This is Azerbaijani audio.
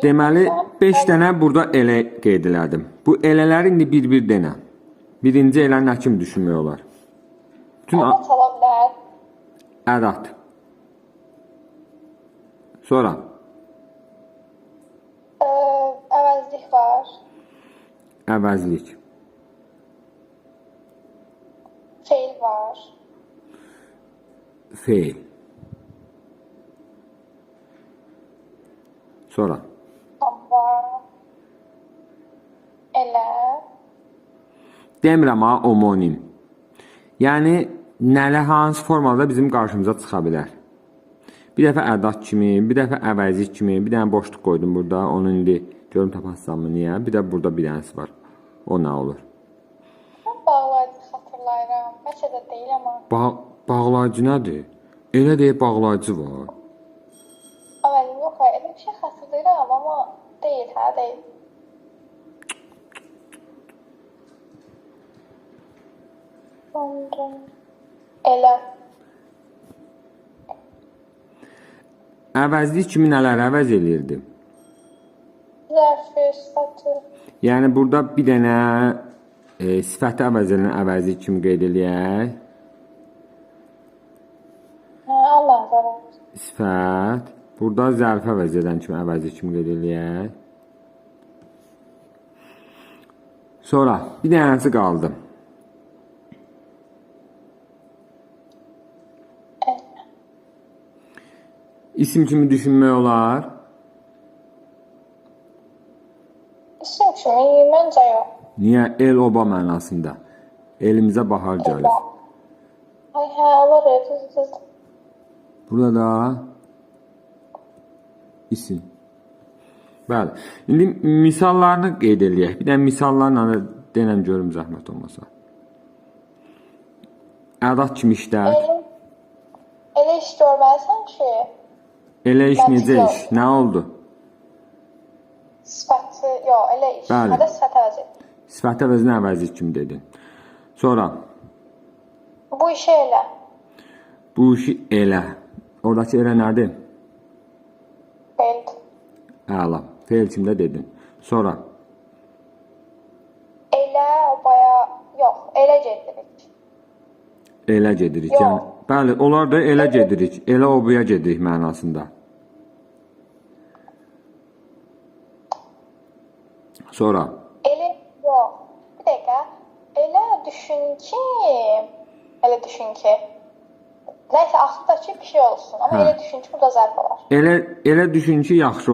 Deməli 5 dənə burada elə qeyd elədim. Bu elələri indi bir-bir denə. Birinci elə nə kimi düşünmək olar? Bütün Ədat ola bilər. ədat. Sonra Əvəzlik var. əvəzlik. Feil var. Feil. Sonra Amma elə. demirəm ha, homonim. Yəni nələ hansı formada bizim qarşımıza çıxa bilər. Bir dəfə ədat kimi, bir dəfə əvəzlik kimi, bir dənə boşluq qoydum burada. Onu indi görüm tapasam mı, niyə? Bir də burada bir dənəsi var. O nə olur? Mən bağlayıcı xatırlayıram. Bəlkə də deyil amma. Bağlayıcı nədir? Elə deyə bağlayıcı var. Əvəzlik yox, elə bir şey xatırlayıram amma deyil, hə, deyil. Sonra elə. Əvəzlik kimi nələr əvəz eləyirdi? Zərfi, statü. Yəni burada bir dənə sifəti əvəz edən əvəzlik kimi qeyd eləyək. Hə, Allah zərf. Sifət. Burada zərfi əvəz edən kimi əvəzlik kimi qeyd eləyək. Sonra bir dənəsi qaldı. İsim kimi düşünmək olar. İsim kimi məncə yox. Niyə? El-oba mənasında. Elimizə bahar gəlir. Ay, hə, olur, düz. Burada da isim. Bəli. İndi misallarını qeyd eləyək. Bir də misallarla denəm görüm zəhmət olmasa. Ədat kimi işlər. Elə iş görməlisən ki, Elə iş necə iş? Nə oldu? sifəti, yox, elə iş. Bəli. Hədə sifət əvəz et. Sifət əvəzinə əvəzlik kimi dedin. Sonra Bu işi elə. bu işi elə. Oradakı elə nədir? Feil. Əla. Feil kimdə dedin. Sonra Elə, baya, yox, elə gedirik. elə gedirik. Yox. Yəni, bəli, onlar da elə gedirik. Elə obuya gedirik mənasında. Sonra Elə, yox, bir dəqiqə. Elə düşün ki, nəysə, axırdakı bir şey olsun. Amma Hə. elə düşün ki, burada zərf var. elə düşün ki, yaxşı